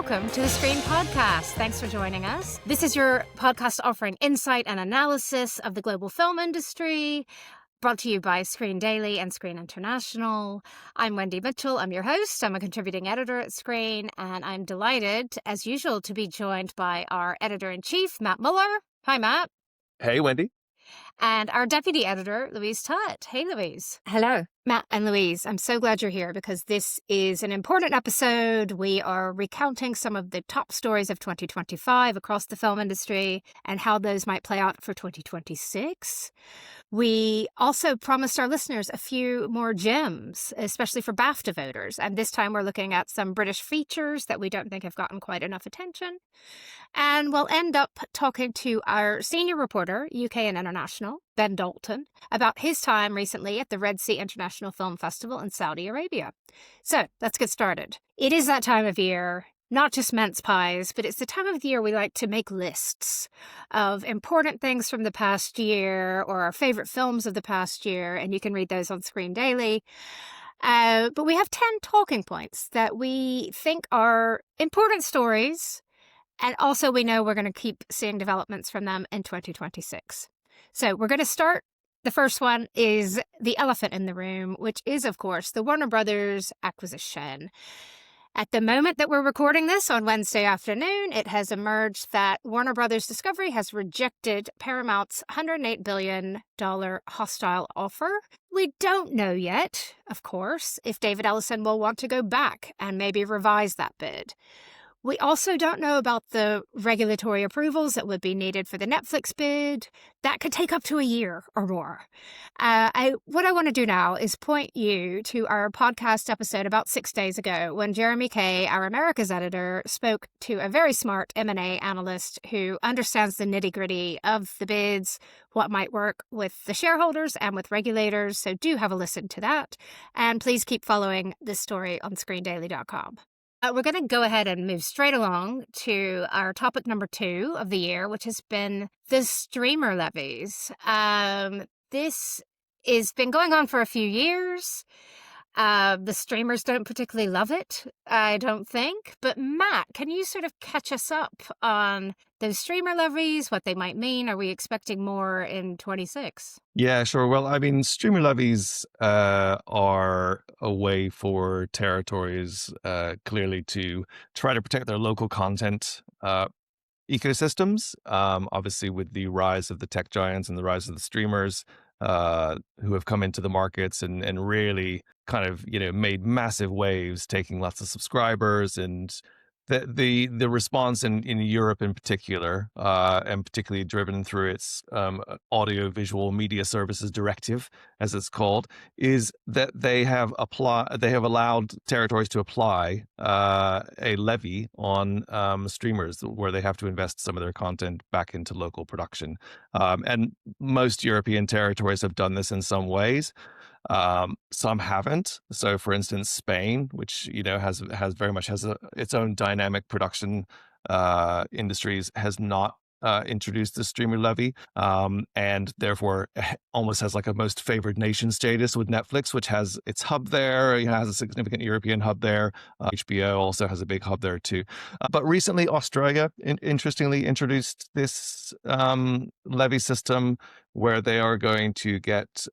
welcome to the Screen Podcast. Thanks for joining us. This is your podcast offering insight and analysis of the global film industry, brought to you by Screen Daily and Screen International. I'm Wendy Mitchell. I'm your host. I'm a contributing editor at Screen, and I'm delighted, as usual, to be joined by our editor-in-chief, Matt Mueller. Hi, Matt. Hey, Wendy. And our deputy editor, Louise Tutt. Hey, Louise. Hello. Matt and Louise, I'm so glad you're here because this is an important episode. We are recounting some of the top stories of 2025 across the film industry and how those might play out for 2026. We also promised our listeners a few more gems, especially for Bafta voters. And this time we're looking at some British features that we don't think have gotten quite enough attention. And we'll end up talking to our senior reporter, UK and International, Ben Dalton, about his time recently at the Red Sea International Film Festival in Saudi Arabia. So let's get started. It is that time of year, not just mince pies, but it's the time of the year we like to make lists of important things from the past year or our favorite films of the past year, and you can read those on Screen Daily. But we have 10 talking points that we think are important stories, and also we know we're going to keep seeing developments from them in 2026. So we're going to start. The first one is the elephant in the room, which is, of course, the Warner Brothers acquisition. At the moment that we're recording this on Wednesday afternoon, it has emerged that Warner Brothers Discovery has rejected Paramount's $108 billion hostile offer. We don't know yet, of course, if David Ellison will want to go back and maybe revise that bid. We also don't know about the regulatory approvals that would be needed for the Netflix bid. That could take up to a year or more. What I want to do now is point you to our podcast episode about 6 days ago when Jeremy Kay, our Americas editor, spoke to a very smart M&A analyst who understands the nitty-gritty of the bids, what might work with the shareholders and with regulators. So do have a listen to that. And please keep following this story on screendaily.com. We're going to go ahead and move straight along to our topic number 2 of the year, which has been the streamer levies. This has been going on for a few years. The streamers don't particularly love it, I don't think. But Matt, can you sort of catch us up on those streamer levies, what they might mean? Are we expecting more in 26? Yeah, sure. Well, I mean, streamer levies are a way for territories clearly to try to protect their local content ecosystems. Obviously, with the rise of the tech giants and the rise of the streamers who have come into the markets and really kind of, made massive waves, taking lots of subscribers, and the response in Europe in particular, and particularly driven through its audio-visual media services directive, as it's called, is that they have allowed territories to apply a levy on streamers where they have to invest some of their content back into local production. And most European territories have done this in some ways. Some haven't. So, for instance, Spain, which has very much its own dynamic production industries, has not introduced the streamer levy, and therefore almost has like a most favored nation status with Netflix, which has its hub there. It has a significant European hub there. HBO also has a big hub there too. But recently, Australia interestingly introduced this levy system where they are going to get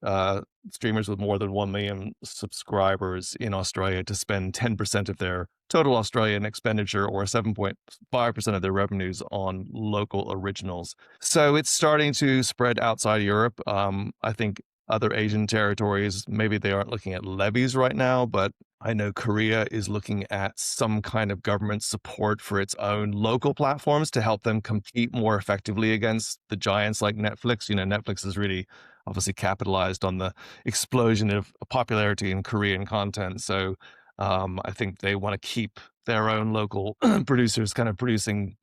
streamers with more than 1 million subscribers in Australia to spend 10% of their total Australian expenditure or 7.5% of their revenues on local originals. So it's starting to spread outside Europe. I think other Asian territories, maybe they aren't looking at levies right now, but I know Korea is looking at some kind of government support for its own local platforms to help them compete more effectively against the giants like Netflix. Netflix has really obviously capitalized on the explosion of popularity in Korean content. So I think they want to keep their own local producers kind of producing,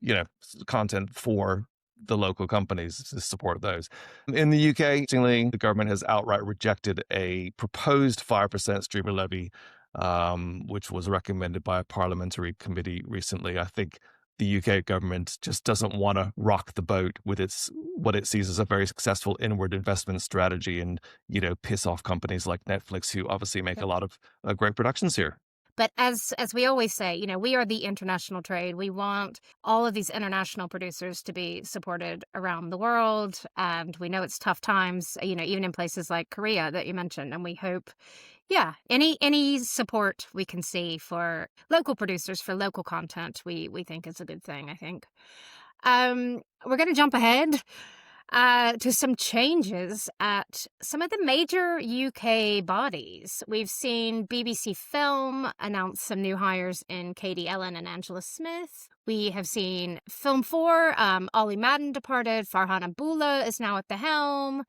content for the local companies to support those. In the UK, interestingly, the government has outright rejected a proposed 5% streamer levy, which was recommended by a parliamentary committee recently. I think the UK government just doesn't want to rock the boat with what it sees as a very successful inward investment strategy and, piss off companies like Netflix, who obviously make a lot of great productions here. But as we always say, we are the international trade. We want all of these international producers to be supported around the world. And we know it's tough times, even in places like Korea that you mentioned. And we hope, yeah, any support we can see for local producers, for local content, we think is a good thing, I think. We're going to jump ahead to some changes at some of the major UK bodies. We've seen BBC Film announce some new hires in Katie Ellen and Angela Smith. We have seen Film 4, Ollie Madden departed, Farhan Abdullah is now at the helm.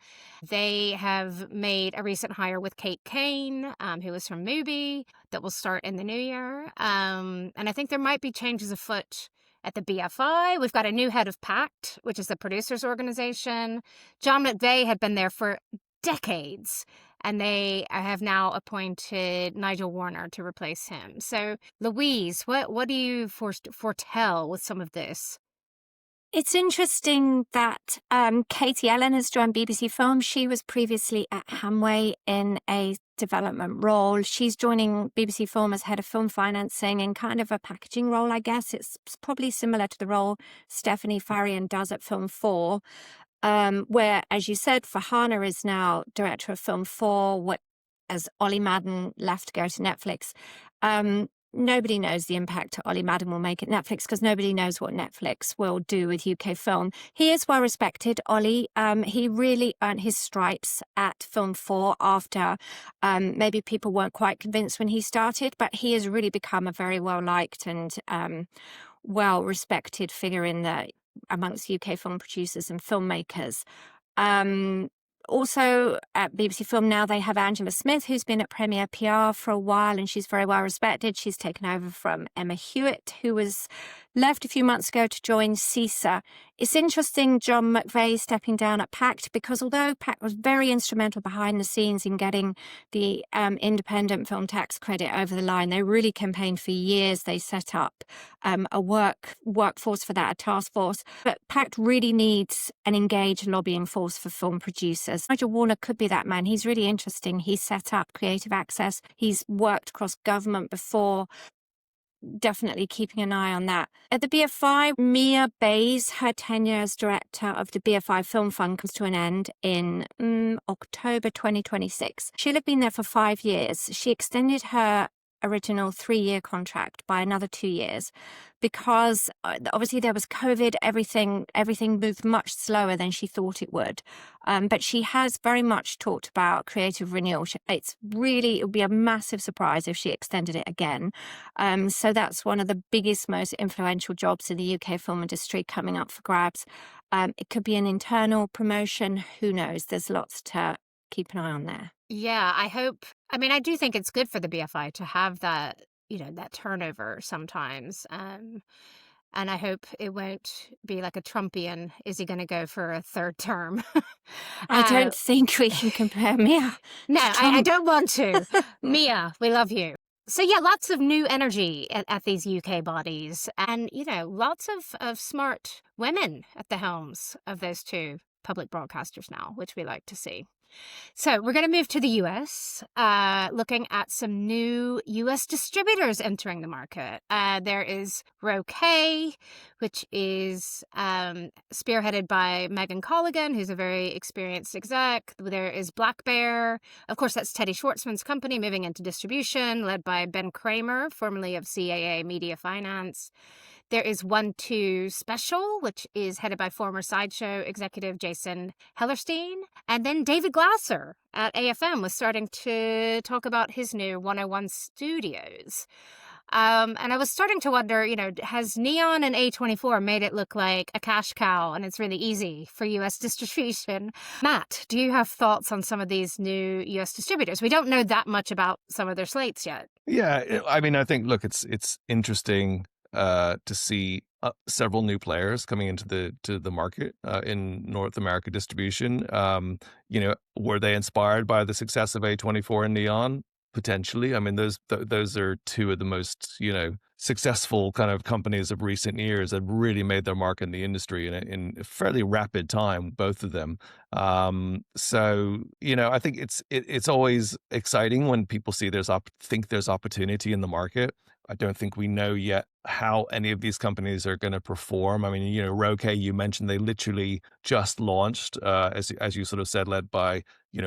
They have made a recent hire with Kate Kane, who is from Mubi, that will start in the new year. And I think there might be changes afoot at the BFI. We've got a new head of PACT, which is the producers organization. John McVeigh had been there for decades, and they have now appointed Nigel Warner to replace him. So, Louise, what do you foretell with some of this? It's interesting that Katie Ellen has joined BBC Film. She was previously at Hamway in a development role. She's joining BBC Film as head of film financing in kind of a packaging role, I guess. It's probably similar to the role Stephanie Farian does at Film 4, where, as you said, Farhana is now director of Film 4, as Ollie Madden left to go to Netflix. Nobody knows the impact Ollie Madden will make at Netflix because nobody knows what Netflix will do with UK film. He is well respected, Ollie. He really earned his stripes at Film 4 after maybe people weren't quite convinced when he started, but he has really become a very well-liked and well-respected figure amongst UK film producers and filmmakers. Also at BBC Film now, they have Angela Smith, who's been at Premier PR for a while, and she's very well respected. She's taken over from Emma Hewitt, who was left a few months ago to join CISA. It's interesting, John McVeigh stepping down at PACT, because although PACT was very instrumental behind the scenes in getting the independent film tax credit over the line, they really campaigned for years. They set up a workforce for that, a task force. But PACT really needs an engaged lobbying force for film producers. Nigel Warner could be that man. He's really interesting. He's set up Creative Access. He's worked across government before. Definitely keeping an eye on that. At the BFI, Mia Bays, her tenure as director of the BFI Film Fund comes to an end in October 2026. She'll have been there for 5 years. She extended her original 3-year contract by another 2 years because obviously there was COVID. Everything moved much slower than she thought it would. But she has very much talked about creative renewal. It would be a massive surprise if she extended it again. So that's one of the biggest, most influential jobs in the UK film industry coming up for grabs. It could be an internal promotion. Who knows? There's lots to keep an eye on there. Yeah, I do think it's good for the BFI to have that, that turnover sometimes. And I hope it won't be like a Trumpian, is he going to go for a third term? I don't think we can compare Mia. No, I don't want to. Mia, we love you. So yeah, lots of new energy at these UK bodies and, lots of smart women at the helms of those two public broadcasters now, which we like to see. So we're going to move to the US, looking at some new US distributors entering the market. There is Roque, which is spearheaded by Megan Colligan, who's a very experienced exec. There is Black Bear. Of course, that's Teddy Schwartzman's company moving into distribution, led by Ben Kramer, formerly of CAA Media Finance. There is 1-2 Special, which is headed by former Sideshow executive Jason Hellerstein. And then David Glasser at AFM was starting to talk about his new 101 Studios. And I was starting to wonder, has Neon and A24 made it look like a cash cow and it's really easy for US distribution? Matt, do you have thoughts on some of these new US distributors? We don't know that much about some of their slates yet. Yeah, I think, look, it's interesting to see several new players coming into the market in North America distribution. Were they inspired by the success of A24 and Neon? Potentially. I mean, those are two of the most successful kind of companies of recent years have really made their mark in the industry in a fairly rapid time, both of them. So, I think it's always exciting when people see think there's opportunity in the market. I don't think we know yet how any of these companies are going to perform. I mean, Roque, you mentioned they literally just launched, as you sort of said, led by,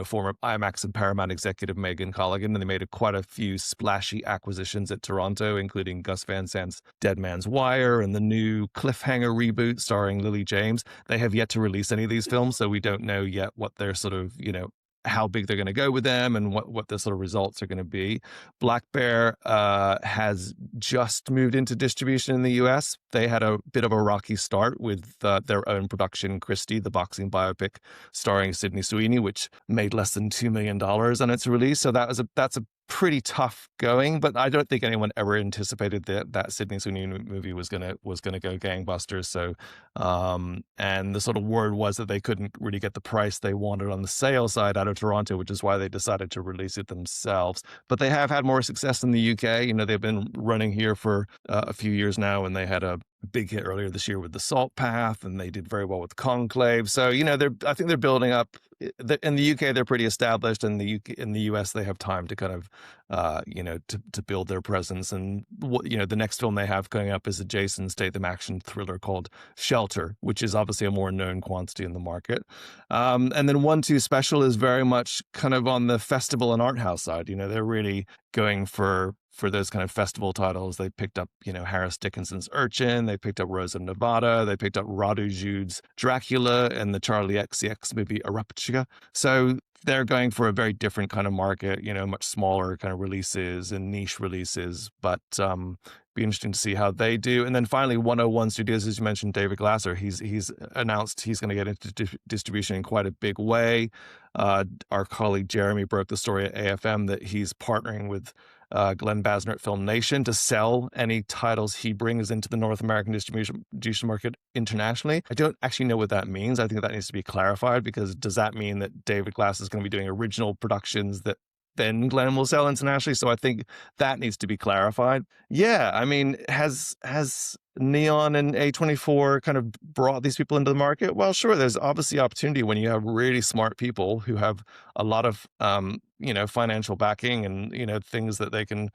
former IMAX and Paramount executive Megan Colligan, and they made quite a few splashy acquisitions at Toronto, including Gus Van Sant's Dead Man's Wire and the new Cliffhanger reboot starring Lily James. They have yet to release any of these films, so we don't know yet what they're sort of, how big they're going to go with them and what the sort of results are going to be. Black Bear has just moved into distribution in the US. They had a bit of a rocky start with their own production, Christie, the boxing biopic starring Sydney Sweeney, which made less than $2 million on its release. So that's a pretty tough going, but I don't think anyone ever anticipated that Sydney Sweeney movie was gonna go gangbusters. So, and the sort of word was that they couldn't really get the price they wanted on the sales side out of Toronto, which is why they decided to release it themselves. But they have had more success in the UK. They've been running here for a few years now, and they had a big hit earlier this year with The Salt Path, and they did very well with Conclave. So, I think they're building up. In the UK, they're pretty established. In the US, they have time to kind of, to build their presence. And the next film they have going up is a Jason Statham action thriller called Shelter, which is obviously a more known quantity in the market. And then 1-2 Special is very much kind of on the festival and art house side. They're really going for those kind of festival titles. They picked up, Harris Dickinson's Urchin. They picked up Rose of Nevada. They picked up Radu Jude's Dracula and the Charlie XCX movie Eruptica. So they're going for a very different kind of market, much smaller kind of releases and niche releases, but be interesting to see how they do. And then finally, 101 Studios, as you mentioned, David Glasser, he's announced he's going to get into distribution in quite a big way. Our colleague Jeremy broke the story at AFM that he's partnering with Glenn Basner at Film Nation to sell any titles he brings into the North American distribution market internationally. I don't actually know what that means. I think that needs to be clarified, because does that mean that David Glass is going to be doing original productions that then Glenn will sell internationally? So I think that needs to be clarified. Yeah, I mean, has Neon and A24 kind of brought these people into the market? Well, sure, there's obviously opportunity when you have really smart people who have a lot of, financial backing and, things that they can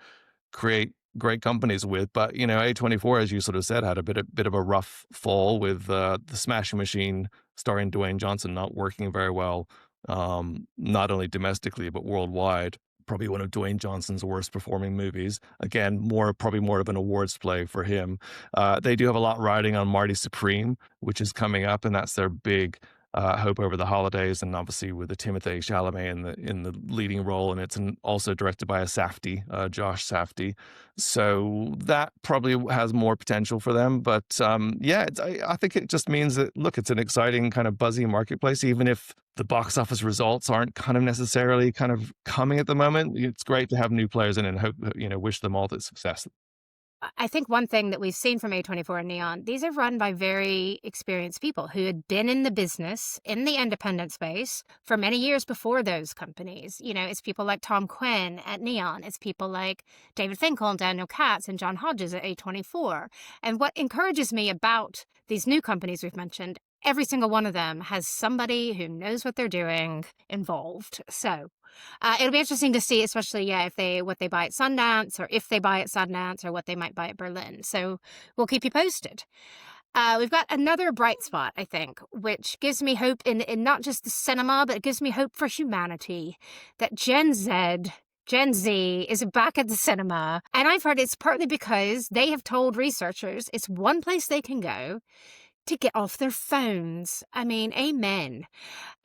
create great companies with. But, A24, as you sort of said, had a bit of a rough fall with the Smashing Machine starring Dwayne Johnson not working very well, not only domestically, but worldwide. Probably one of Dwayne Johnson's worst performing movies. Again, probably more of an awards play for him. They do have a lot riding on Marty Supreme, which is coming up, and that's their big hope over the holidays, and obviously with the Timothée Chalamet in the leading role, and it's also directed by a Safdie, Josh Safdie. So that probably has more potential for them. But I think it just means that, look, it's an exciting kind of buzzy marketplace, even if the box office results aren't kind of necessarily kind of coming at the moment. It's great to have new players in and hope, wish them all the success. I think one thing that we've seen from A24 and Neon, these are run by very experienced people who had been in the business, in the independent space, for many years before those companies. It's people like Tom Quinn at Neon. It's people like David Finkel and Daniel Katz and John Hodges at A24. And what encourages me about these new companies we've mentioned, every single one of them has somebody who knows what they're doing involved. So it'll be interesting to see, especially, what they buy at Sundance, or if they buy at Sundance, or what they might buy at Berlin. So we'll keep you posted. We've got another bright spot, I think, which gives me hope in not just the cinema, but it gives me hope for humanity, that Gen Z is back at the cinema. And I've heard it's partly because they have told researchers it's one place they can go to get off their phones. I mean, amen.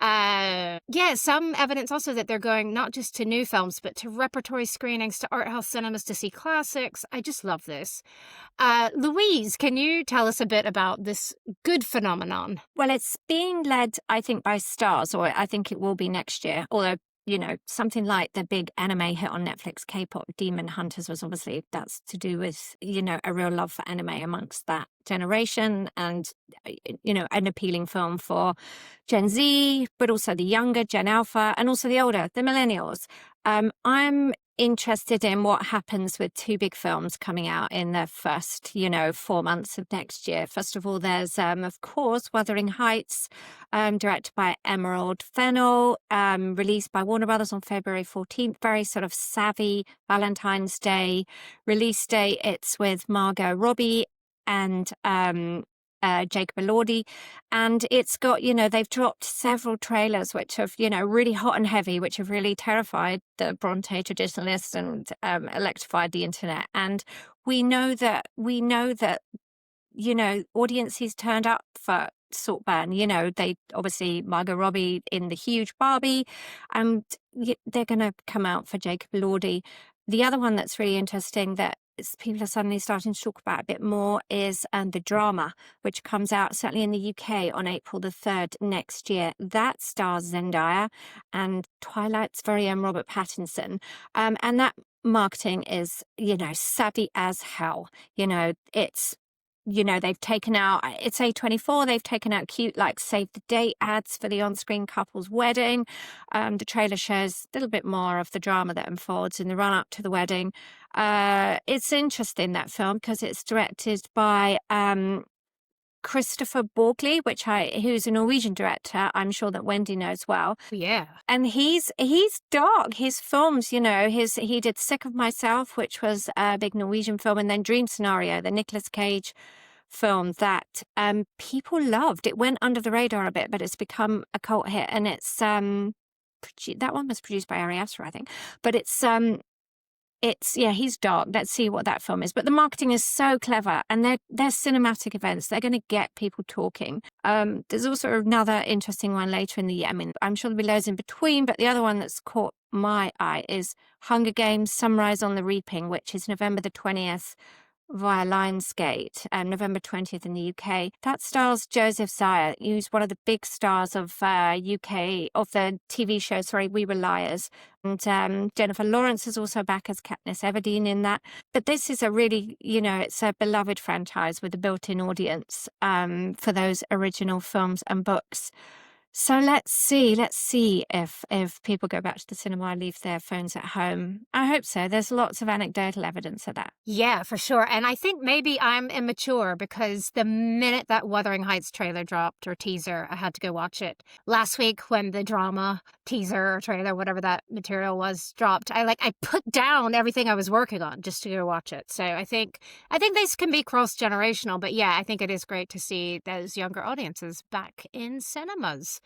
Some evidence also that they're going not just to new films, but to repertory screenings, to art house cinemas to see classics. I just love this. Louise, can you tell us a bit about this good phenomenon? Well, it's being led, I think, by Stars, or I think it will be next year, although something like the big anime hit on Netflix, K-pop Demon Hunters, was obviously, that's to do with, a real love for anime amongst that generation, and, an appealing film for Gen Z, but also the younger Gen Alpha, and also the older, the millennials. I'm interested in what happens with two big films coming out in the first, 4 months of next year. First of all, there's, of course, Wuthering Heights, directed by Emerald Fennell, released by Warner Brothers on February 14th. Very sort of savvy Valentine's Day release date. It's with Margot Robbie and Jacob Elordi, and it's got, they've dropped several trailers which have, really hot and heavy, which have really terrified the Bronte traditionalists and electrified the internet. And we know that audiences turned up for Saltburn. They obviously, Margot Robbie in the huge Barbie, and they're going to come out for Jacob Elordi. The other one that's really interesting that people are suddenly starting to talk about a bit more is The Drama, which comes out certainly in the UK on April the 3rd next year. That stars Zendaya and Twilight's very own Robert Pattinson. And that marketing is, savvy as hell. It's, they've taken out, it's A24, they've taken out cute, save the date ads for the on-screen couple's wedding. The trailer shows a little bit more of the drama that unfolds in the run-up to the wedding. It's interesting, that film, because it's directed by Christopher Borgli, who's a Norwegian director. I'm sure that Wendy knows well. Yeah. And he's dark. His films, he did Sick of Myself, which was a big Norwegian film, and then Dream Scenario, the Nicolas Cage film that people loved. It went under the radar a bit, but it's become a cult hit. And it's that one was produced by Ari Aster, I think. But he's dark. Let's see what that film is. But the marketing is so clever, and they're cinematic events. They're going to get people talking. There's also another interesting one later in the year. I mean, I'm sure there'll be loads in between, but the other one that's caught my eye is Hunger Games: Sunrise on the Reaping, which is November the 20th via Lionsgate, and November 20th in the UK. That stars Joseph Zaya, who's one of the big stars of the TV show, We Were Liars. And Jennifer Lawrence is also back as Katniss Everdeen in that. But this is a really, it's a beloved franchise with a built-in audience for those original films and books. So let's see if people go back to the cinema and leave their phones at home. I hope so. There's lots of anecdotal evidence of that. Yeah, for sure. And I think maybe I'm immature because the minute that Wuthering Heights trailer dropped, or teaser, I had to go watch it. Last week when the drama teaser or trailer, whatever that material was, dropped, I put down everything I was working on just to go watch it. So I think this can be cross-generational, but yeah, I think it is great to see those younger audiences back in cinemas.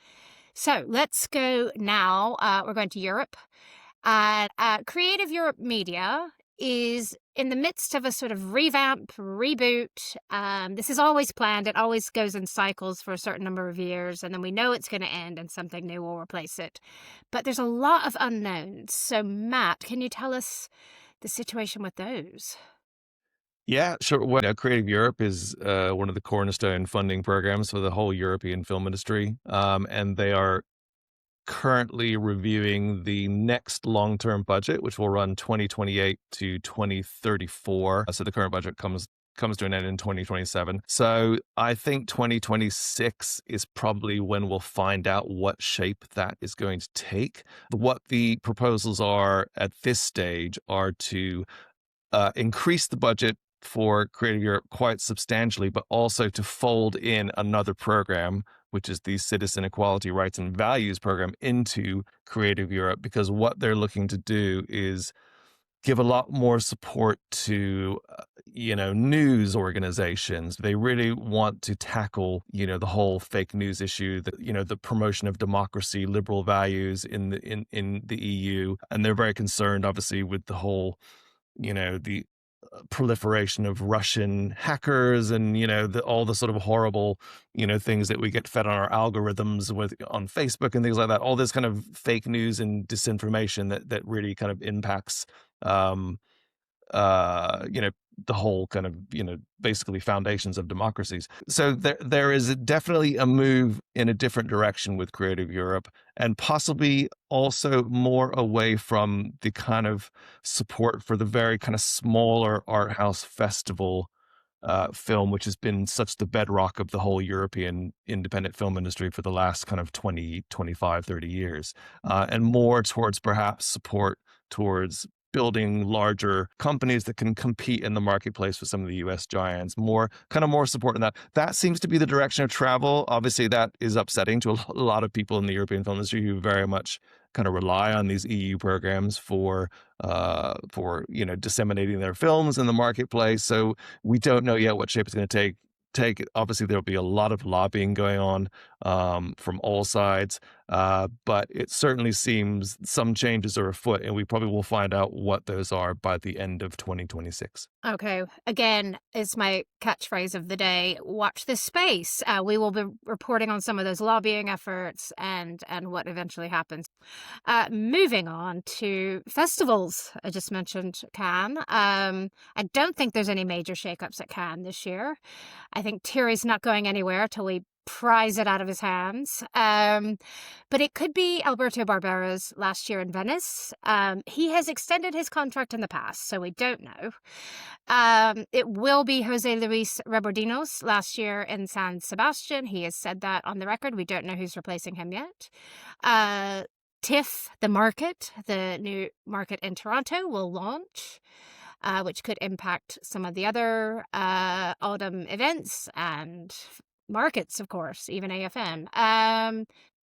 So let's go now. We're going to Europe. Creative Europe Media is in the midst of a sort of revamp, reboot. This is always planned. It always goes in cycles for a certain number of years, and then we know it's going to end and something new will replace it. But there's a lot of unknowns. So Matt, can you tell us the situation with those? Yeah, sure. Creative Europe is one of the cornerstone funding programs for the whole European film industry. And they are currently reviewing the next long-term budget, which will run 2028 to 2034. So the current budget comes to an end in 2027. So I think 2026 is probably when we'll find out what shape that is going to take. What the proposals are at this stage are to increase the budget for Creative Europe quite substantially, but also to fold in another program, which is the Citizen Equality, Rights and Values program, into Creative Europe, because what they're looking to do is give a lot more support to, news organizations. They really want to tackle, the whole fake news issue, the promotion of democracy, liberal values in the EU. And they're very concerned, obviously, with the whole, the proliferation of Russian hackers and, all the sort of horrible, things that we get fed on our algorithms on Facebook and things like that. All this kind of fake news and disinformation that really kind of impacts, the whole kind of, basically foundations of democracies. So there is definitely a move in a different direction with Creative Europe, and possibly also more away from the kind of support for the very kind of smaller art house festival film, which has been such the bedrock of the whole European independent film industry for the last kind of 20, 25, 30 years, and more towards perhaps support towards building larger companies that can compete in the marketplace with some of the US giants, more support in that. That seems to be the direction of travel. Obviously, that is upsetting to a lot of people in the European film industry who very much kind of rely on these EU programs for disseminating their films in the marketplace. So we don't know yet what shape it's going to take. Obviously, there'll be a lot of lobbying going on from all sides, but it certainly seems some changes are afoot, and we probably will find out what those are by the end of 2026. Okay. Again, it's my catchphrase of the day. Watch this space. We will be reporting on some of those lobbying efforts and what eventually happens. Moving on to festivals. I just mentioned Cannes. I don't think there's any major shakeups at Cannes this year. I think Thierry's not going anywhere till we prise it out of his hands. But it could be Alberto Barbera's last year in Venice. He has extended his contract in the past, so we don't know. It will be Jose Luis Rebordino's last year in San Sebastian. He has said that on the record. We don't know who's replacing him yet. TIFF, the market, the new market in Toronto, will launch, which could impact some of the other autumn events and markets, of course, even AFM.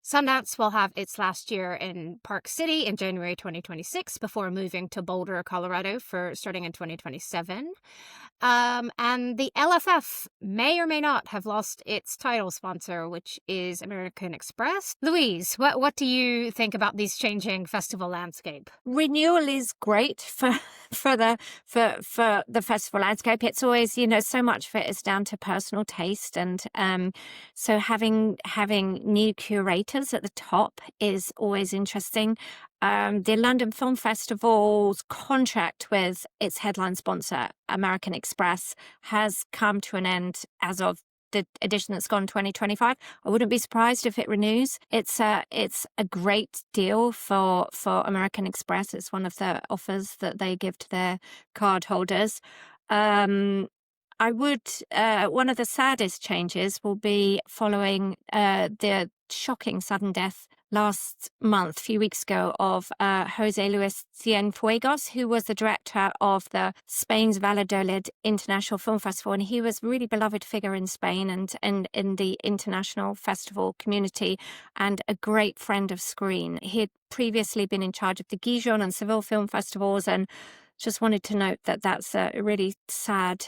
Sundance will have its last year in Park City in January 2026 before moving to Boulder, Colorado starting in 2027. And the LFF may or may not have lost its title sponsor, which is American Express. Louise, what do you think about these changing festival landscape? Renewal is great for the festival landscape. It's always, so much of it is down to personal taste, and so having new curators at the top is always interesting. The London Film Festival's contract with its headline sponsor, American Express, has come to an end as of the edition that's gone 2025. I wouldn't be surprised if it renews. It's a great deal for American Express. It's one of the offers that they give to their card holders. One of the saddest changes will be following the shocking sudden death last month, a few weeks ago, of Jose Luis Cienfuegos, who was the director of the Spain's Valladolid International Film Festival. And he was a really beloved figure in Spain and in the international festival community, and a great friend of screen. He had previously been in charge of the Gijon and Seville Film Festivals, and just wanted to note that that's a really sad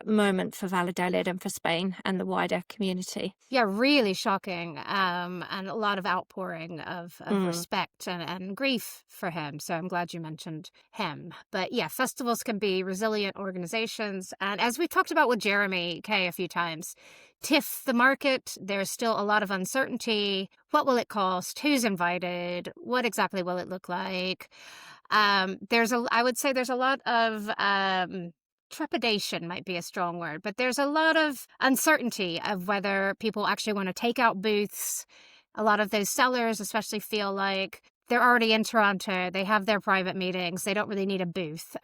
moment for Valladolid and for Spain and the wider community. Yeah, really shocking, and a lot of outpouring of respect and grief for him. So I'm glad you mentioned him. But yeah, festivals can be resilient organizations. And as we talked about with Jeremy Kay a few times, TIFF, the market, there's still a lot of uncertainty. What will it cost? Who's invited? What exactly will it look like? I would say there's a lot of trepidation might be a strong word, but there's a lot of uncertainty of whether people actually want to take out booths. A lot of those sellers especially feel like they're already in Toronto. They have their private meetings. They don't really need a booth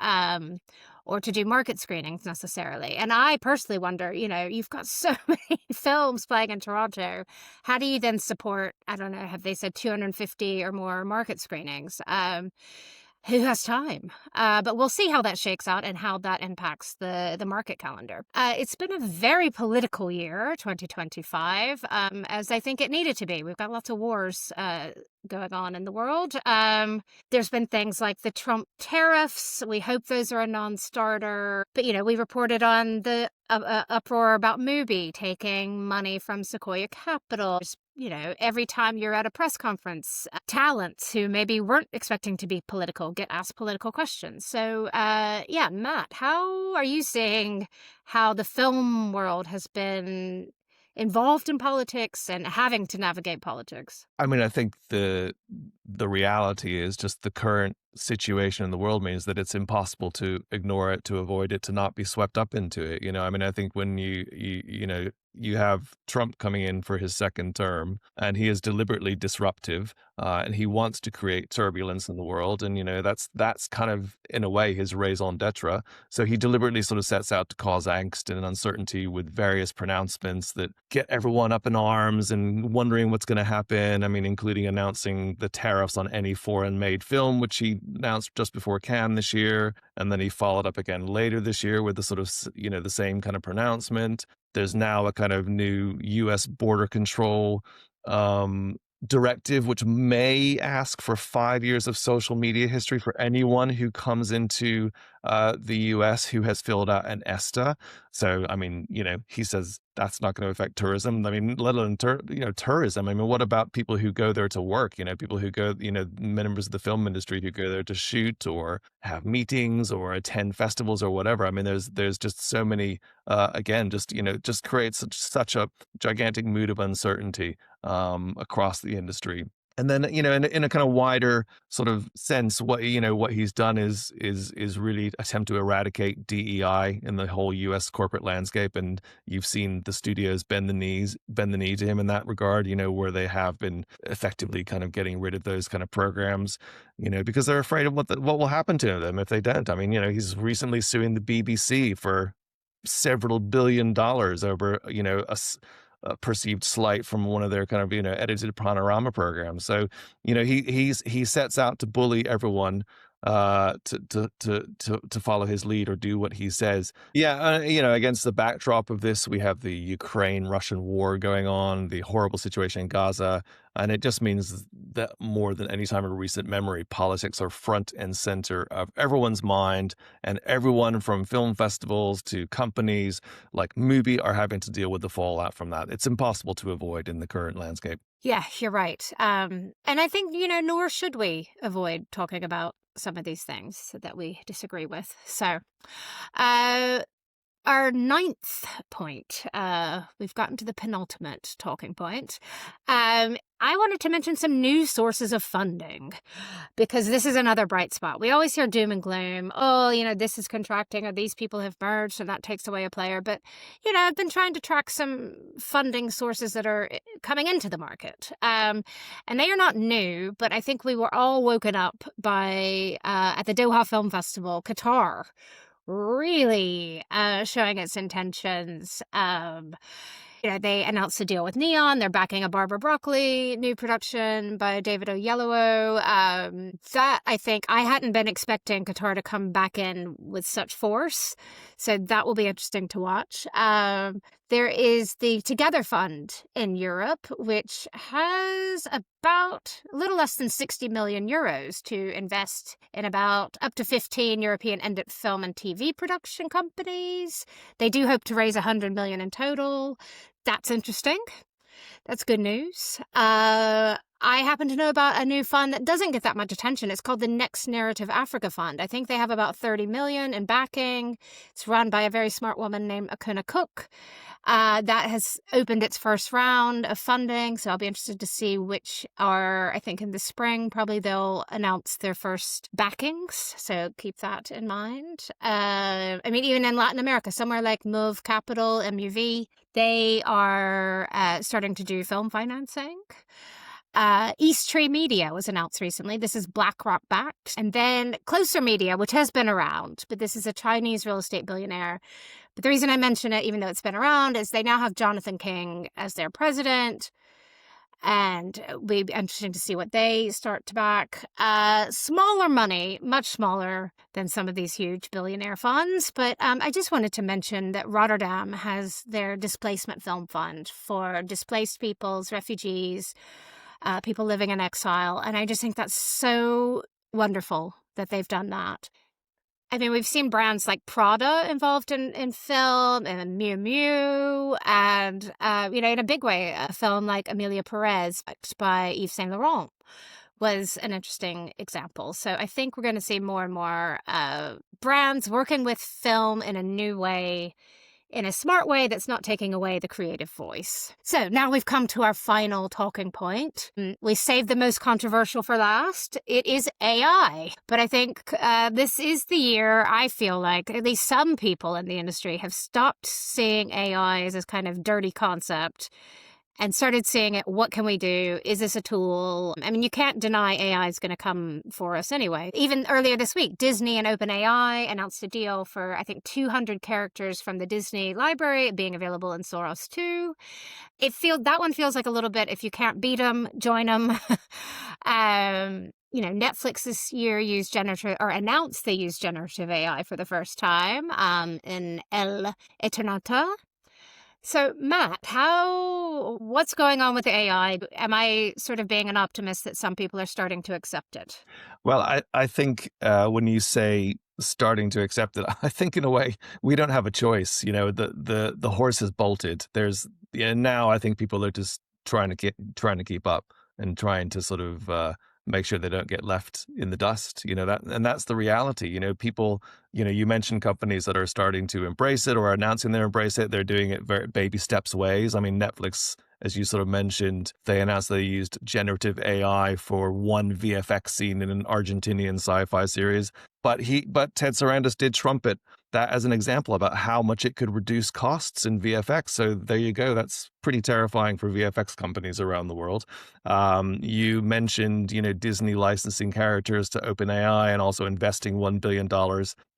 or to do market screenings necessarily. And I personally wonder, you've got so many films playing in Toronto. How do you then support, I don't know, have they said 250 or more market screenings? Who has time? But we'll see how that shakes out and how that impacts the market calendar. It's been a very political year, 2025, as I think it needed to be. We've got lots of wars going on in the world. There's been things like the Trump tariffs. We hope those are a non-starter. But, we reported on the uproar about Mubi taking money from Sequoia Capital. Every time you're at a press conference, talents who maybe weren't expecting to be political get asked political questions. So, Matt, how are you seeing how the film world has been involved in politics and having to navigate politics? I mean, I think the reality is just the current situation in the world means that it's impossible to ignore it, to avoid it, to not be swept up into it. I think when you have Trump coming in for his second term, and he is deliberately disruptive, and he wants to create turbulence in the world, and that's kind of in a way his raison d'etre. So he deliberately sort of sets out to cause angst and uncertainty with various pronouncements that get everyone up in arms and wondering what's going to happen. I mean, including announcing the tariff tariffs on any foreign-made film, which he announced just before Cannes this year, and then he followed up again later this year with the sort of, the same kind of pronouncement. There's now a kind of new U.S. border control directive, which may ask for 5 years of social media history for anyone who comes into the US who has filled out an ESTA. So, I mean, he says that's not going to affect tourism. I mean, let alone tourism. I mean, what about people who go there to work? People who go, members of the film industry who go there to shoot or have meetings or attend festivals or whatever. I mean, there's just so many. Again, just creates such a gigantic mood of uncertainty across the industry. And then, in a kind of wider sort of sense, what he's done is really attempt to eradicate DEI in the whole U.S. corporate landscape. And you've seen the studios bend the knee to him in that regard, where they have been effectively kind of getting rid of those kind of programs, because they're afraid of what will happen to them if they don't. I mean, he's recently suing the BBC for several $1 billion over, a perceived slight from one of their kind of edited panorama programs. So he sets out to bully everyone to follow his lead or do what he says. Yeah, against the backdrop of this, we have the Ukraine-Russian war going on, the horrible situation in Gaza, and it just means that more than any time in recent memory, politics are front and center of everyone's mind, and everyone from film festivals to companies like Mubi are having to deal with the fallout from that. It's impossible to avoid in the current landscape. Yeah, you're right. And I think, nor should we avoid talking about some of these things that we disagree with. So, our ninth point, we've gotten to the penultimate talking point. I wanted to mention some new sources of funding, because this is another bright spot. We always hear doom and gloom. Oh, this is contracting, or these people have merged, and that takes away a player. But, I've been trying to track some funding sources that are coming into the market. And they are not new, but I think we were all woken up by, at the Doha Film Festival, Qatar really showing its intentions. They announced a deal with Neon. They're backing a Barbara Broccoli new production by David Oyelowo. That, I think, I hadn't been expecting Qatar to come back in with such force. So that will be interesting to watch. There is the Together Fund in Europe, which has about a little less than 60 million euros to invest in about up to 15 European indie film and TV production companies. They do hope to raise 100 million in total. That's interesting. That's good news. I happen to know about a new fund that doesn't get that much attention. It's called the Next Narrative Africa Fund. I think they have about 30 million in backing. It's run by a very smart woman named Akuna Cook. That has opened its first round of funding, so I'll be interested to see which are, I think in the spring, probably they'll announce their first backings, so keep that in mind. Even in Latin America, somewhere like Move Capital, MUV, they are starting to do film financing. East Tree Media was announced recently. This is BlackRock backed. And then Closer Media, which has been around, but this is a Chinese real estate billionaire. But the reason I mention it, even though it's been around, is they now have Jonathan King as their president. And it'll be interesting to see what they start to back. Smaller money, much smaller than some of these huge billionaire funds. But I just wanted to mention that Rotterdam has their displacement film fund for displaced peoples, refugees, people living in exile. And I just think that's so wonderful that they've done that. I mean, we've seen brands like Prada involved in film, and Miu Miu, and, in a big way, a film like Amelia Perez by Yves Saint Laurent was an interesting example. So I think we're going to see more and more brands working with film in a new way, in a smart way that's not taking away the creative voice. So now we've come to our final talking point. We saved the most controversial for last. It is AI. But I think this is the year, I feel like, at least some people in the industry have stopped seeing AI as this kind of dirty concept and started seeing it. What can we do? Is this a tool? I mean, you can't deny AI is going to come for us anyway. Even earlier this week, Disney and OpenAI announced a deal for, I think, 200 characters from the Disney library being available in Soros 2. That one feels like a little bit, if you can't beat them, join them. Netflix this year announced they used generative AI for the first time in El Eternauta. So, Matt, what's going on with AI? Am I sort of being an optimist that some people are starting to accept it? Well, I think when you say starting to accept it, I think in a way we don't have a choice. The horse has bolted. Now I think people are just trying to keep up and trying to sort of make sure they don't get left in the dust. That's the reality. People. You mentioned companies that are starting to embrace it or are announcing they embrace it. They're doing it very baby steps ways. I mean, Netflix, as you sort of mentioned, they announced they used generative AI for one VFX scene in an Argentinian sci-fi series. But Ted Sarandos did trumpet that as an example about how much it could reduce costs in VFX. So there you go. That's pretty terrifying for VFX companies around the world. You mentioned, Disney licensing characters to OpenAI and also investing $1 billion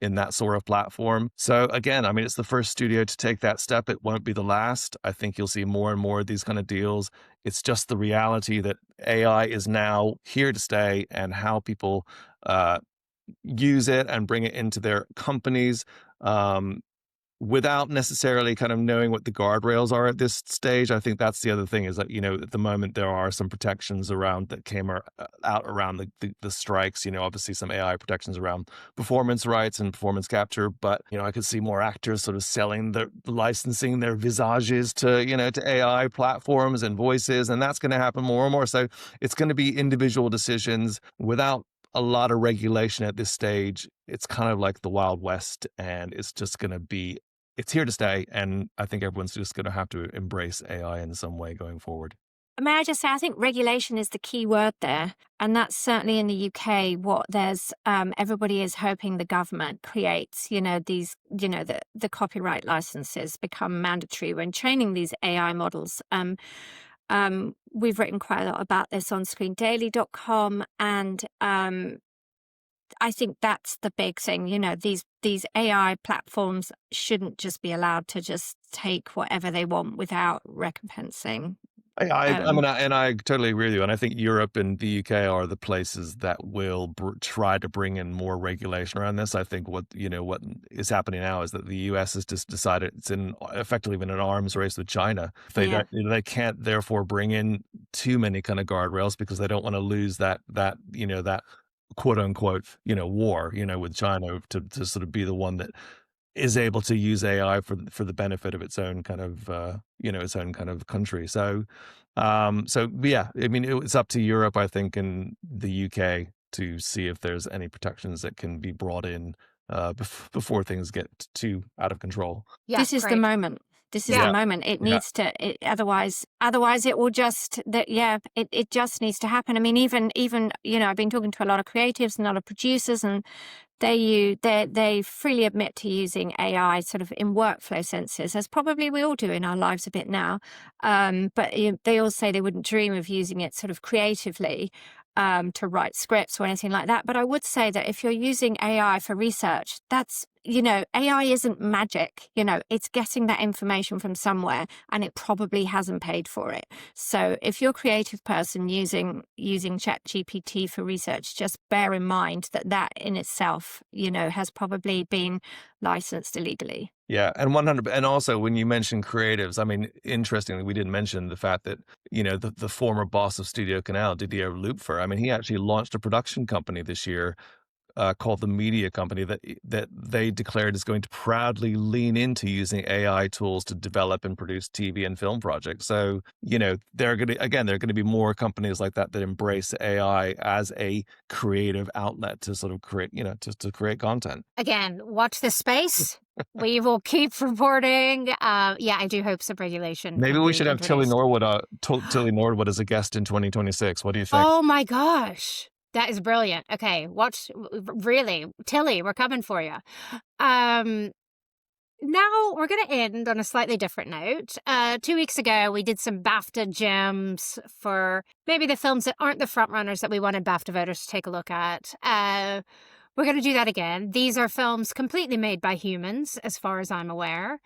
in that sort of platform. So again, I mean, it's the first studio to take that step. It won't be the last. I think you'll see more and more of these kind of deals. It's just the reality that AI is now here to stay, and how people use it and bring it into their companies without necessarily kind of knowing what the guardrails are at this stage. I think that's the other thing, is that, at the moment there are some protections that came out around the strikes, obviously some AI protections around performance rights and performance capture. But, I could see more actors sort of selling licensing their visages to AI platforms and voices. And that's going to happen more and more. So it's going to be individual decisions without a lot of regulation at this stage. It's kind of like the Wild West, and it's here to stay. And I think everyone's just going to have to embrace AI in some way going forward. May I just say, I think regulation is the key word there. And that's certainly in the UK everybody is hoping the government creates, these, the copyright licenses become mandatory when training these AI models. We've written quite a lot about this on screendaily.com, and I think that's the big thing. These AI platforms shouldn't just be allowed to just take whatever they want without recompensing. I totally agree with you. And I think Europe and the UK are the places that will try to bring in more regulation around this. I think what is happening now is that the US has just decided it's effectively in an arms race with China. They can't therefore bring in too many kind of guardrails, because they don't want to lose that quote unquote, war, with China to sort of be the one that is able to use AI for the benefit of its own kind of, its own kind of country. So yeah, I mean, it's up to Europe, I think, and the UK to see if there's any protections that can be brought in before things get too out of control. Yeah, this is the moment. This is the moment. It needs to. Otherwise, it will just. It just needs to happen. I mean, even I've been talking to a lot of creatives and a lot of producers, and they freely admit to using AI sort of in workflow senses, as probably we all do in our lives a bit now. But they all say they wouldn't dream of using it sort of creatively to write scripts or anything like that. But I would say that if you're using AI for research, that's AI isn't magic. It's getting that information from somewhere, and it probably hasn't paid for it. So if you're a creative person using ChatGPT for research, just bear in mind that in itself, has probably been licensed illegally. Yeah, and 100. And also, when you mention creatives, I mean, interestingly, we didn't mention the fact that the former boss of Studio Canal, Didier Lupfer, I mean, he actually launched a production company this year called the Media Company that they declared is going to proudly lean into using AI tools to develop and produce TV and film projects. So, there are going to be more companies like that embrace AI as a creative outlet to sort of create, to create content. Again, watch this space. We will keep reporting. I do hope some regulation. Maybe we should have Tilly Norwood as a guest in 2026. What do you think? Oh my gosh. That is brilliant. Okay, really, Tilly, we're coming for you. Now we're going to end on a slightly different note. 2 weeks ago, we did some Bafta gems for maybe the films that aren't the frontrunners that we wanted Bafta voters to take a look at. We're going to do that again. These are films completely made by humans, as far as I'm aware.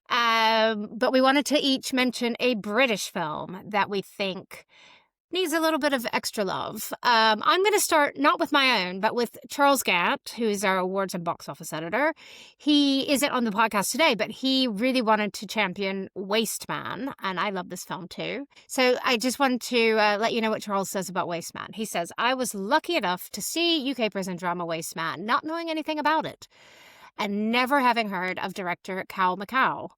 But we wanted to each mention a British film that we think needs a little bit of extra love. I'm going to start not with my own, but with Charles Gant, who is our awards and box office editor. He isn't on the podcast today, but he really wanted to champion Waste Man, and I love this film too. So I just wanted to let you know what Charles says about Waste Man. He says, I was lucky enough to see UK prison drama Waste Man, not knowing anything about it, and never having heard of director Cal McCall,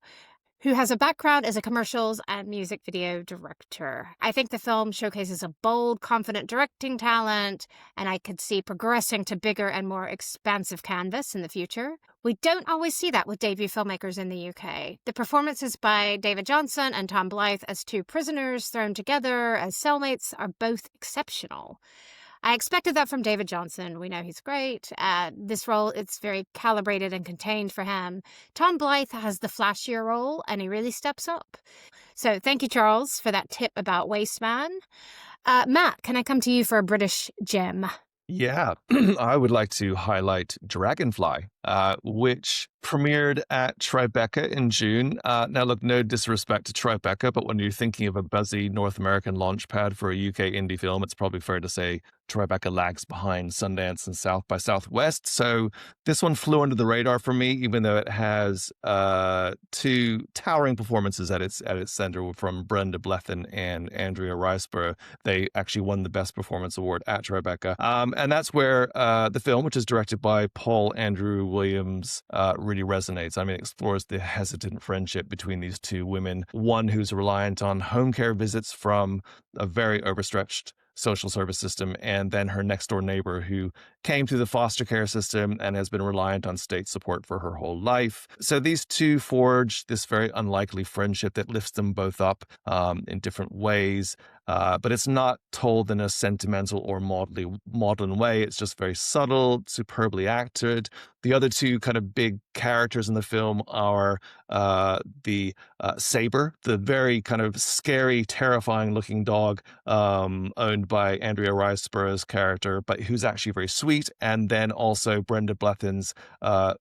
who has a background as a commercials and music video director. I think the film showcases a bold, confident directing talent, and I could see progressing to bigger and more expansive canvas in the future. We don't always see that with debut filmmakers in the UK. The performances by David Johnson and Tom Blythe as two prisoners thrown together as cellmates are both exceptional. I expected that from David Johnson. We know he's great. This role, it's very calibrated and contained for him. Tom Blythe has the flashier role, and he really steps up. So thank you, Charles, for that tip about Waste Man. Matt, can I come to you for a British gem? Yeah, I would like to highlight Dragonfly, which premiered at Tribeca in June. Now, look, no disrespect to Tribeca, but when you're thinking of a buzzy North American launchpad for a UK indie film, it's probably fair to say Tribeca lags behind Sundance and South by Southwest. So this one flew under the radar for me, even though it has two towering performances at its center from Brenda Blethyn and Andrea Riseborough. They actually won the Best Performance Award at Tribeca. And that's where the film, which is directed by Paul Andrew Williams, really resonates. I mean, it explores the hesitant friendship between these two women, one who's reliant on home care visits from a very overstretched social service system, and then her next door neighbor who came through the foster care system and has been reliant on state support for her whole life. So these two forge this very unlikely friendship that lifts them both up in different ways. But it's not told in a sentimental or maudlin way. It's just very subtle, superbly acted. The other two kind of big characters in the film are the Saber, the very kind of scary, terrifying looking dog owned by Andrea Riseborough's character, but who's actually very sweet. And then also Brenda Blethyn's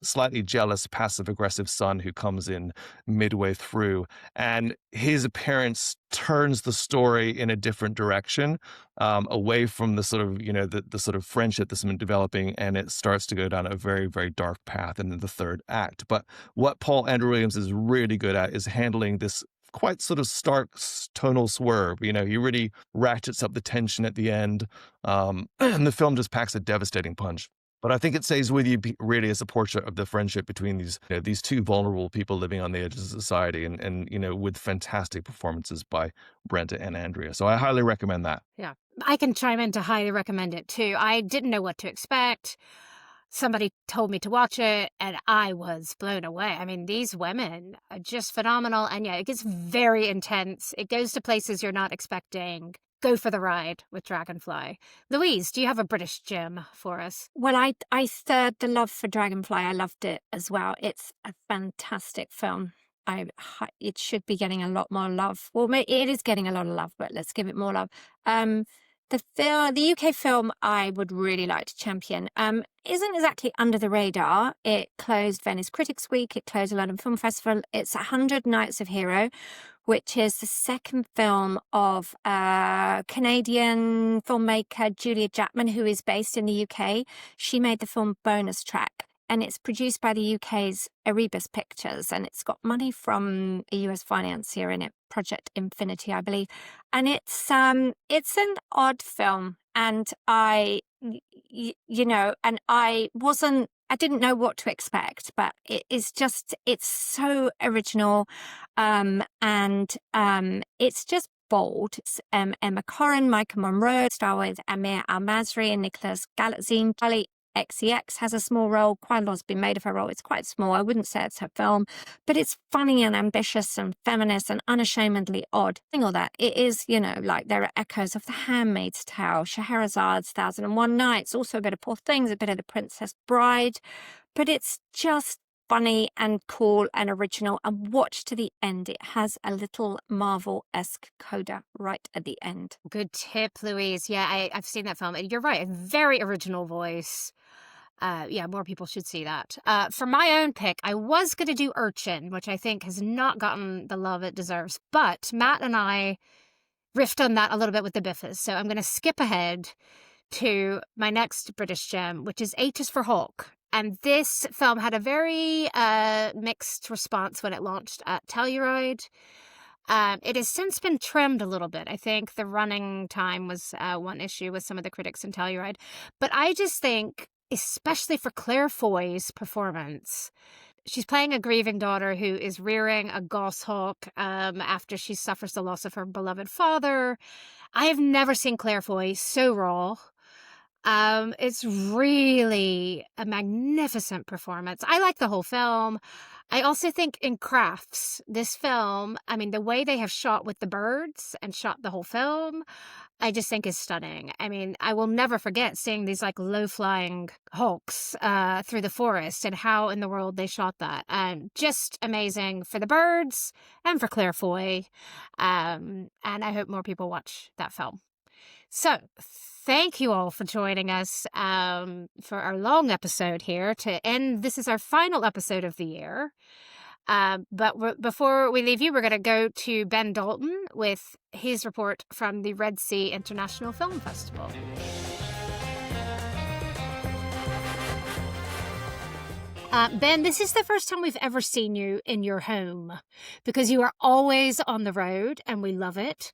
slightly jealous, passive-aggressive son who comes in midway through. And his appearance turns the story in a different direction, away from the sort of, the sort of friendship that's been developing, and it starts to go down a very, very dark path in the third act. But what Paul Andrew Williams is really good at is handling this quite sort of stark tonal swerve. He really ratchets up the tension at the end, and the film just packs a devastating punch. But I think it stays with you really as a portrait of the friendship between these two vulnerable people living on the edges of society, and with fantastic performances by Brenda and Andrea. So I highly recommend that. Yeah, I can chime in to highly recommend it too. I didn't know what to expect. Somebody told me to watch it, and I was blown away. I mean, these women are just phenomenal. And yeah, it gets very intense. It goes to places you're not expecting. Go for the ride with Dragonfly. Louise, do you have a British gem for us? Well, I third the love for Dragonfly. I loved it as well. It's a fantastic film. It should be getting a lot more love. Well, it is getting a lot of love, but let's give it more love. The UK film I would really like to champion isn't exactly under the radar. It closed Venice Critics Week. It closed the London Film Festival. It's 100 Nights of Hero, which is the second film of Canadian filmmaker Julia Jackman, who is based in the UK. She made the film Bonus Track, and it's produced by the UK's Erebus Pictures, and it's got money from a US financier in it, Project Infinity, I believe. And it's an odd film, and I didn't know what to expect, but it's so original, and it's just bold. It's Emma Corrin, Micah Monroe, star with Amir Al-Masri and Nicholas Galitzine. Charlie XCX has a small role. Quite a lot's been made of her role. It's quite small. I wouldn't say it's her film, but it's funny and ambitious and feminist and unashamedly odd. All that. It is, like there are echoes of The Handmaid's Tale, Scheherazad's 1001 Nights, also a bit of Poor Things, a bit of The Princess Bride, but it's just funny and cool and original, and watch to the end. It has a little Marvel-esque coda right at the end. Good tip, Louise. Yeah, I've seen that film. You're right. A very original voice. Yeah, more people should see that. For my own pick, I was going to do Urchin, which I think has not gotten the love it deserves. But Matt and I riffed on that a little bit with the Biffers. So I'm going to skip ahead to my next British gem, which is H is for Hulk. And this film had a very mixed response when it launched at Telluride. It has since been trimmed a little bit. I think the running time was one issue with some of the critics in Telluride. But I just think, especially for Claire Foy's performance, she's playing a grieving daughter who is rearing a goshawk after she suffers the loss of her beloved father. I have never seen Claire Foy so raw. It's really a magnificent performance. I like the whole film. I also think in crafts, this film, I mean, the way they have shot with the birds and shot the whole film, I just think is stunning. I mean, I will never forget seeing these like low-flying hawks through the forest and how in the world they shot that. Just amazing for the birds and for Claire Foy. And I hope more people watch that film. So, thank you all for joining us for our long episode here to end. This is our final episode of the year. But before we leave you, we're going to go to Ben Dalton with his report from the Red Sea International Film Festival. Ben, this is the first time we've ever seen you in your home because you are always on the road and we love it.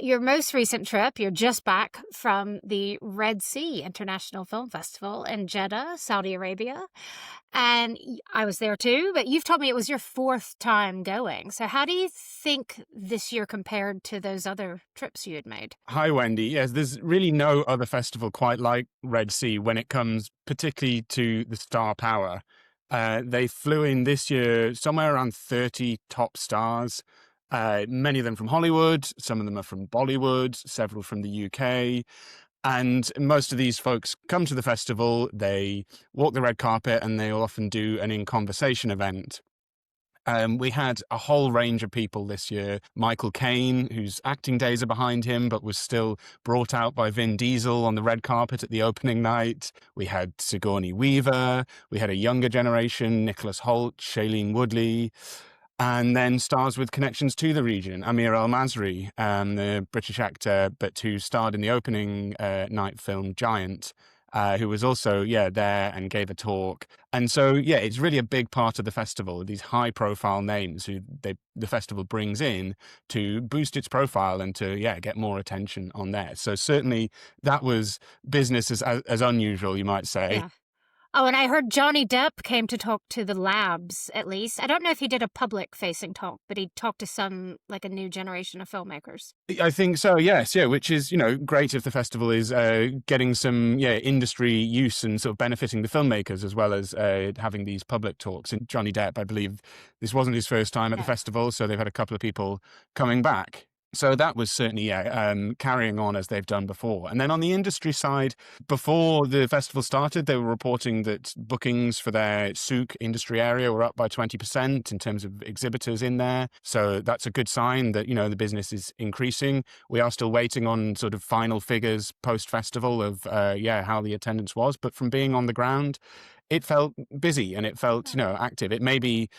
Your most recent trip, you're just back from the Red Sea International Film Festival in Jeddah, Saudi Arabia. And I was there too, but you've told me it was your fourth time going. So how do you think this year compared to those other trips you had made? Hi, Wendy. Yes, there's really no other festival quite like Red Sea when it comes particularly to the star power. They flew in this year somewhere around 30 top stars. Many of them from Hollywood, some of them are from Bollywood, several from the UK. And most of these folks come to the festival, they walk the red carpet, and they often do an In Conversation event. We had a whole range of people this year. Michael Caine, whose acting days are behind him, but was still brought out by Vin Diesel on the red carpet at the opening night. We had Sigourney Weaver. We had a younger generation, Nicholas Hoult, Shailene Woodley. And then stars with connections to the region, Amir El-Masri, the British actor, but who starred in the opening night film Giant, who was also, there and gave a talk. And so, it's really a big part of the festival, these high-profile names who the festival brings in to boost its profile and to, get more attention on there. So certainly that was business as unusual, you might say. Yeah. Oh, and I heard Johnny Depp came to talk to the labs, at least. I don't know if he did a public-facing talk, but he talked to some, like a new generation of filmmakers. I think so, yes, which is, great if the festival is getting some, industry use and sort of benefiting the filmmakers as well as having these public talks. And Johnny Depp, I believe this wasn't his first time at the festival, so they've had a couple of people coming back. So that was certainly, carrying on as they've done before. And then on the industry side, before the festival started, they were reporting that bookings for their souk industry area were up by 20% in terms of exhibitors in there. So that's a good sign that, the business is increasing. We are still waiting on sort of final figures post-festival of, how the attendance was. But from being on the ground, it felt busy and it felt, active. It maybe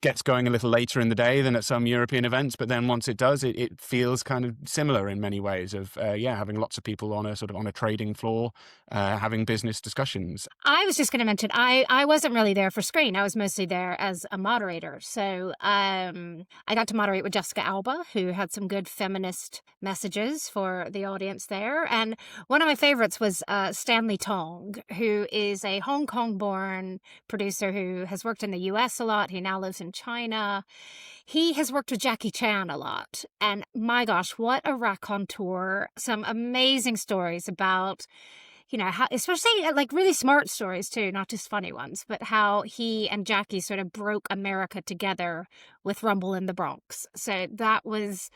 gets going a little later in the day than at some European events, but then once it does, it feels kind of similar in many ways of, having lots of people on a trading floor, having business discussions. I was just going to mention, I wasn't really there for screen. I was mostly there as a moderator. So I got to moderate with Jessica Alba, who had some good feminist messages for the audience there. And one of my favorites was Stanley Tong, who is a Hong Kong-born producer who has worked in the US a lot. He now lives in China. He has worked with Jackie Chan a lot. And my gosh, what a raconteur. Some amazing stories about, how, especially like really smart stories too, not just funny ones, but how he and Jackie sort of broke America together with Rumble in the Bronx. So that was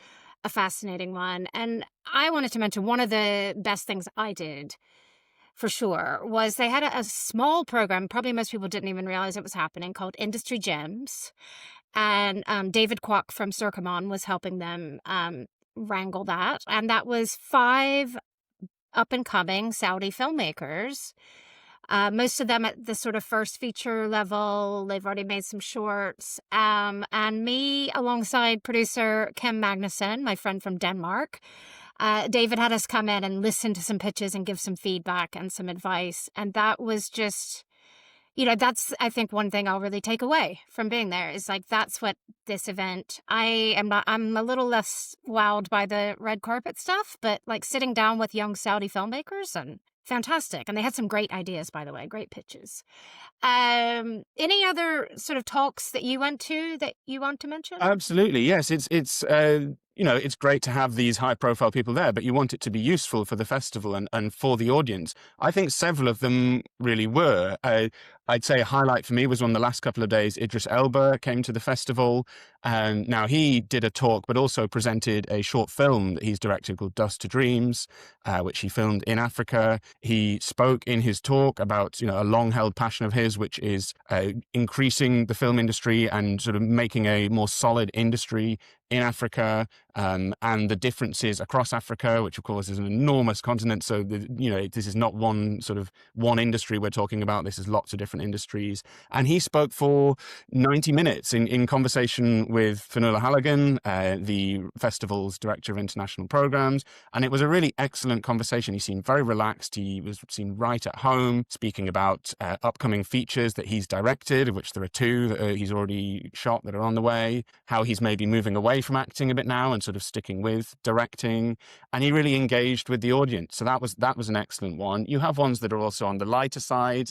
a fascinating one. And I wanted to mention one of the best things I did for sure was they had a small program, probably most people didn't even realize it was happening, called Industry Gems. And David Kwok from Circumon was helping them wrangle that. And that was 5 up-and-coming Saudi filmmakers. Most of them at the sort of first feature level. They've already made some shorts. And me, alongside producer Kim Magnuson, my friend from Denmark, David had us come in and listen to some pitches and give some feedback and some advice. And that was just, that's, I think, one thing I'll really take away from being there is like, that's what this event, I'm a little less wowed by the red carpet stuff, but like sitting down with young Saudi filmmakers and fantastic. And they had some great ideas, by the way, great pitches. Any other sort of talks that you went to that you want to mention? Absolutely. Yes. It's great to have these high profile people there, but you want it to be useful for the festival and for the audience. I think several of them really were. I'd say a highlight for me was on the last couple of days, Idris Elba came to the festival. Now he did a talk, but also presented a short film that he's directed called Dust to Dreams, which he filmed in Africa. He spoke in his talk about, a long held passion of his, which is increasing the film industry and sort of making a more solid industry in Africa, and the differences across Africa, which of course is an enormous continent. So, this is not one industry we're talking about. This is lots of different industries. And he spoke for 90 minutes in conversation with Fionnuala Halligan, the festival's director of international programs. And it was a really excellent conversation. He seemed very relaxed. He seemed right at home, speaking about upcoming features that he's directed, of which there are 2 that he's already shot that are on the way, how he's maybe moving away from acting a bit now and sort of sticking with directing. And he really engaged with the audience. So that was an excellent one. You have ones that are also on the lighter side.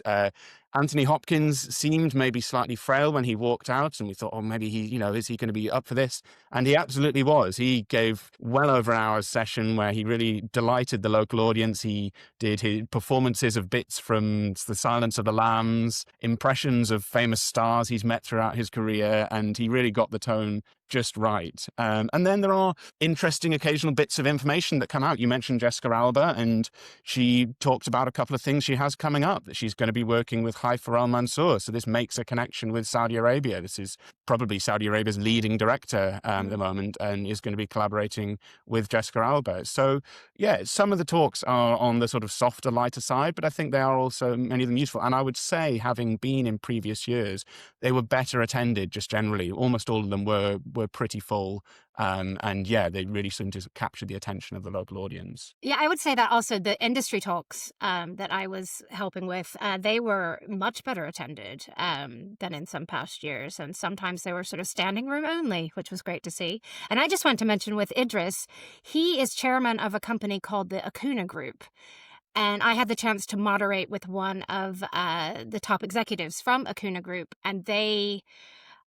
Anthony Hopkins seemed maybe slightly frail when he walked out, and we thought, maybe is he going to be up for this? And he absolutely was. He gave well over an hour's session where he really delighted the local audience. He did his performances of bits from The Silence of the Lambs, impressions of famous stars he's met throughout his career, and he really got the tone just right. And then there are interesting occasional bits of information that come out. You mentioned Jessica Alba, and she talked about a couple of things she has coming up, that she's going to be working with Haifa al-Mansour. So this makes a connection with Saudi Arabia. This is probably Saudi Arabia's leading director at the moment, and is going to be collaborating with Jessica Alba. So yeah, some of the talks are on the sort of softer, lighter side, but I think they are also, many of them, useful. And I would say, having been in previous years, they were better attended just generally. Almost all of them were pretty full. And yeah, they really seemed to capture the attention of the local audience. Yeah, I would say that also the industry talks that I was helping with, they were much better attended than in some past years. And sometimes they were sort of standing room only, which was great to see. And I just want to mention with Idris, he is chairman of a company called the Acuna Group. And I had the chance to moderate with one of the top executives from Acuna Group, and they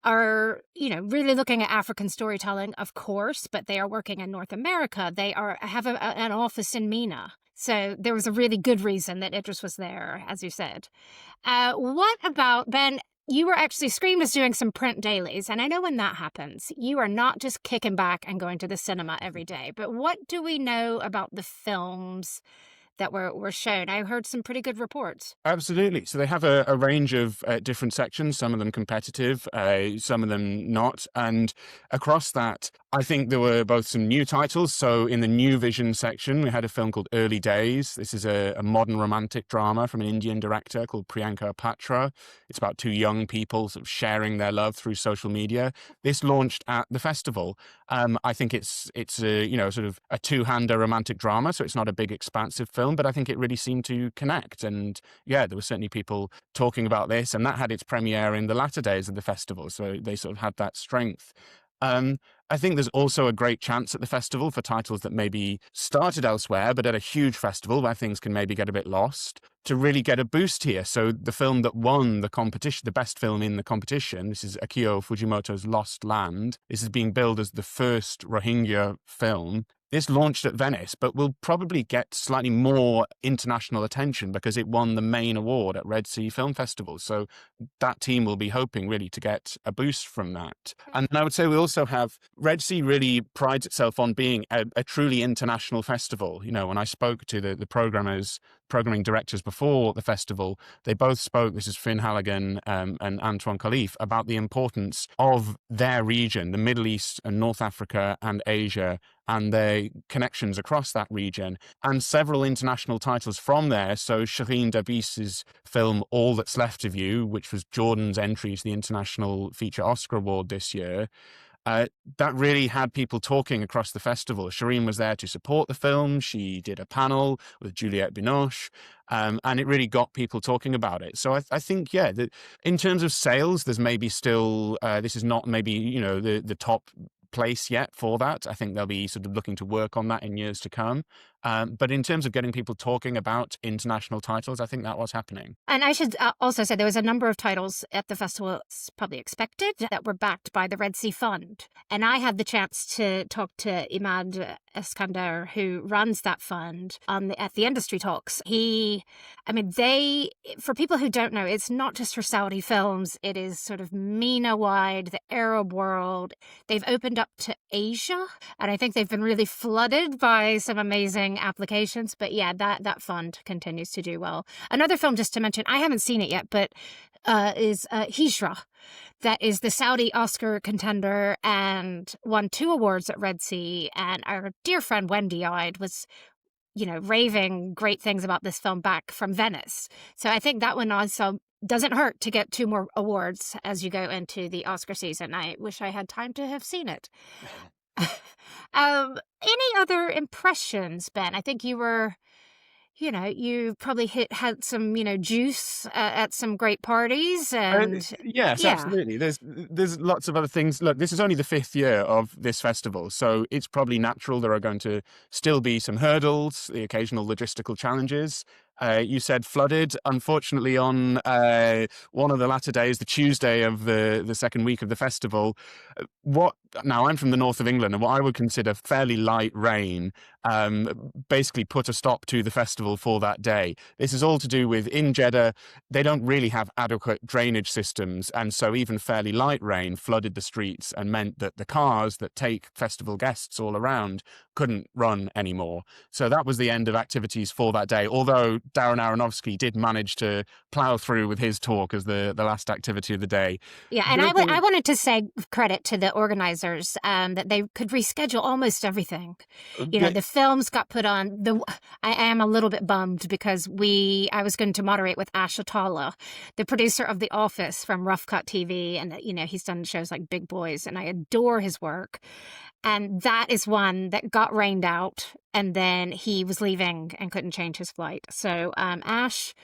are, really looking at African storytelling, of course, but they are working in North America. They have an office in MENA. So there was a really good reason that Idris was there, as you said. What about, Ben, you were actually, Scream is doing some print dailies, and I know when that happens, you are not just kicking back and going to the cinema every day. But what do we know about the films that were shown? I heard some pretty good reports. Absolutely. So they have a range of different sections, some of them competitive, some of them not. And across that, I think there were both some new titles. So in the New Vision section, we had a film called Early Days. This is a modern romantic drama from an Indian director called Priyanka Patra. It's about 2 young people sort of sharing their love through social media. This launched at the festival. I think it's a, sort of a 2-hander romantic drama, so it's not a big expansive film, but I think it really seemed to connect. And yeah, there were certainly people talking about this, and that had its premiere in the latter days of the festival. So they sort of had that strength. I think there's also a great chance at the festival for titles that maybe started elsewhere, but at a huge festival where things can maybe get a bit lost, to really get a boost here. So the film that won the competition, the best film in the competition, this is Akio Fujimoto's Lost Land. This is being billed as the first Rohingya film. This launched at Venice, but will probably get slightly more international attention because it won the main award at Red Sea Film Festival. So that team will be hoping really to get a boost from that. And I would say we also have, Red Sea really prides itself on being a truly international festival. When I spoke to the programmers programming directors before the festival, they both spoke, this is Finn Halligan and Antoine Khalif, about the importance of their region, the Middle East and North Africa and Asia, and their connections across that region, and several international titles from there. So Shireen Dabis's film All That's Left of You, which was Jordan's entry to the International Feature Oscar Award this year, that really had people talking across the festival. Shireen was there to support the film. She did a panel with Juliette Binoche, and it really got people talking about it. So I think, yeah, that in terms of sales, there's maybe still, this is not maybe, you know, the top place yet for that. I think they'll be sort of looking to work on that in years to come. But in terms of getting people talking about international titles, I think that was happening. And I should also say there was a number of titles at the festival, as probably expected, that were backed by the Red Sea Fund. And I had the chance to talk to Imad Eskander, who runs that fund, at the industry talks. For people who don't know, it's not just for Saudi films. It is sort of MENA-wide, the Arab world. They've opened up to Asia, and I think they've been really flooded by some amazing applications. But yeah, that fund continues to do well. Another film, just to mention, I haven't seen it yet, but is Hijra. That is the Saudi Oscar contender and won 2 awards at Red Sea. And our dear friend Wendy was, raving great things about this film back from Venice. So I think that one also doesn't hurt to get 2 more awards as you go into the Oscar season. I wish I had time to have seen it. Any other impressions, Ben? I think you were, you probably had some, juice at some great parties, and yes, absolutely. There's lots of other things. Look, this is only the 5th year of this festival, so it's probably natural there are going to still be some hurdles, the occasional logistical challenges. You said flooded. Unfortunately, on one of the latter days, the Tuesday of the second week of the festival, now I'm from the north of England, and what I would consider fairly light rain basically put a stop to the festival for that day. This is all to do with, in Jeddah, they don't really have adequate drainage systems, and so even fairly light rain flooded the streets and meant that the cars that take festival guests all around couldn't run anymore. So that was the end of activities for that day, although Darren Aronofsky did manage to plow through with his talk as the last activity of the day. Yeah, and I wanted to say credit to the organizers that they could reschedule almost everything. The films got put on. I am a little bit bummed because I was going to moderate with Ash Atala, the producer of The Office from Rough Cut TV, and he's done shows like Big Boys, and I adore his work. And that is one that got rained out, and then he was leaving and couldn't change his flight. So, Ash,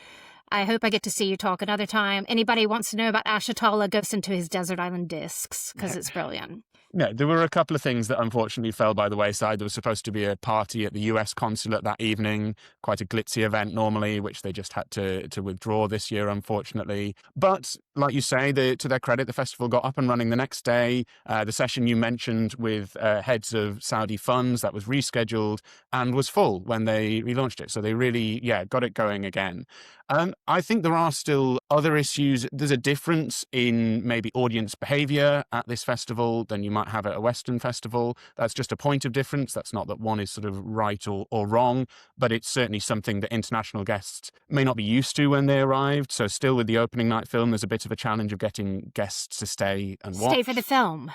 I hope I get to see you talk another time. Anybody wants to know about Ash Atala, go listen to his Desert Island Discs, because it's brilliant. No, there were a couple of things that unfortunately fell by the wayside. There was supposed to be a party at the US consulate that evening, quite a glitzy event normally, which they just had to withdraw this year, unfortunately. But like you say, to their credit, the festival got up and running the next day. The session you mentioned with heads of Saudi funds, that was rescheduled and was full when they relaunched it. So they really, got it going again. I think there are still other issues. There's a difference in maybe audience behavior at this festival than you might have at a Western festival. That's just a point of difference. That's not that one is sort of right or wrong, but it's certainly something that international guests may not be used to when they arrived. So still with the opening night film, there's a bit of a challenge of getting guests to stay and watch. Stay for the film.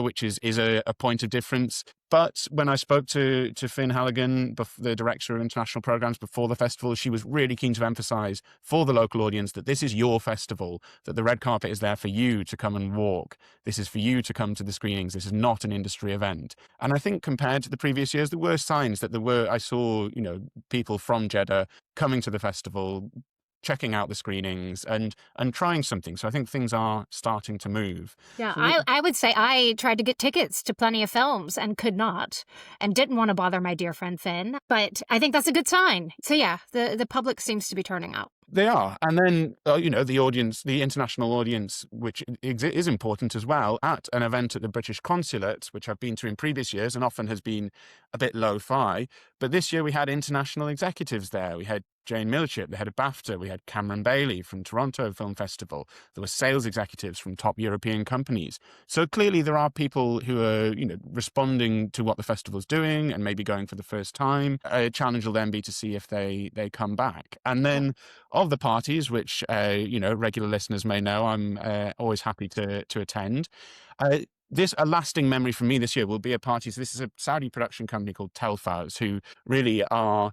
Which is a point of difference. But when I spoke to Finn Halligan, the director of international programs, before the festival, she was really keen to emphasize for the local audience that this is your festival, that the red carpet is there for you to come and walk. This is for you to come to the screenings. This is not an industry event. And I think compared to the previous years, there were signs that I saw, people from Jeddah coming to the festival, checking out the screenings and trying something. So I think things are starting to move. Yeah, I would say I tried to get tickets to plenty of films and could not, and didn't want to bother my dear friend Finn. But I think that's a good sign. So yeah, the public seems to be turning out. They are. And then, the audience, the international audience, which is important as well, at an event at the British Consulate, which I've been to in previous years and often has been a bit lo-fi. But this year we had international executives there. We had Jane Milchip, the head of Bafta. We had Cameron Bailey from Toronto Film Festival. There were sales executives from top European companies. So clearly there are people who are, responding to what the festival's doing and maybe going for the first time. A challenge will then be to see if they come back. And then of the parties, which, regular listeners may know, I'm always happy to attend. A lasting memory for me this year will be a party. So this is a Saudi production company called Telfaz, who really are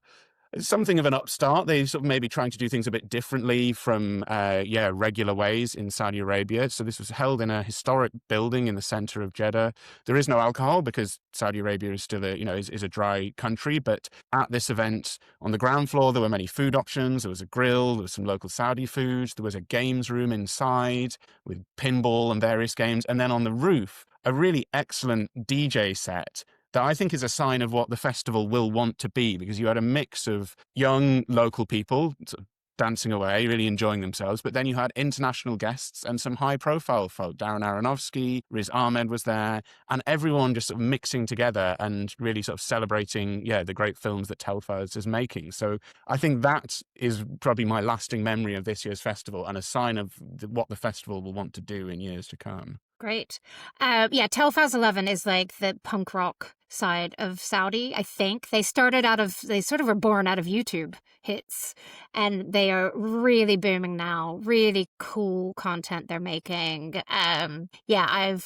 something of an upstart. They sort of maybe trying to do things a bit differently from regular ways in Saudi Arabia. So this was held in a historic building in the center of Jeddah. There is no alcohol because Saudi Arabia is still is a dry country. But at this event on the ground floor, there were many food options. There was a grill. There was some local Saudi food. There was a games room inside with pinball and various games. And then on the roof, a really excellent DJ set that I think is a sign of what the festival will want to be, because you had a mix of young local people sort of dancing away, really enjoying themselves, but then you had international guests and some high-profile folk. Darren Aronofsky, Riz Ahmed was there, and everyone just sort of mixing together and really sort of celebrating, the great films that Telfaz is making. So I think that is probably my lasting memory of this year's festival and a sign of what the festival will want to do in years to come. Great. Telfaz 11 is like the punk rock side of Saudi, I think. They sort of were born out of YouTube hits, and they are really booming now. Really cool content they're making. I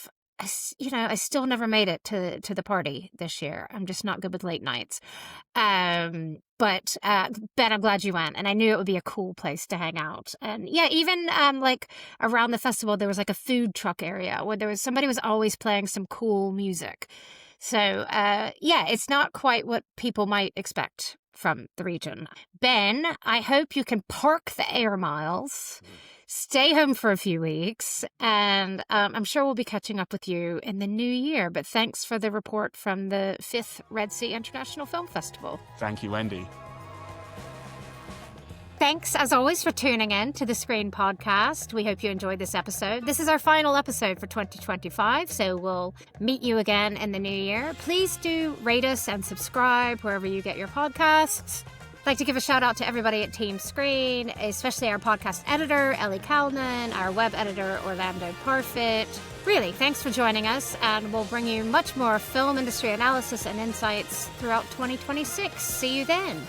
still never made it to the party this year. I'm just not good with late nights. But Ben, I'm glad you went, and I knew it would be a cool place to hang out. And even like around the festival, there was like a food truck area where somebody was always playing some cool music. So it's not quite what people might expect from the region. Ben, I hope you can park the air miles, stay home for a few weeks, and I'm sure we'll be catching up with you in the new year. But thanks for the report from the 5th Red Sea International Film Festival. Thank you, Wendy. Thanks, as always, for tuning in to the Screen Podcast. We hope you enjoyed this episode. This is our final episode for 2025, so we'll meet you again in the new year. Please do rate us and subscribe wherever you get your podcasts. I'd like to give a shout out to everybody at Team Screen, especially our podcast editor, Ellie Kalman, our web editor, Orlando Parfit. Really, thanks for joining us, and we'll bring you much more film industry analysis and insights throughout 2026. See you then.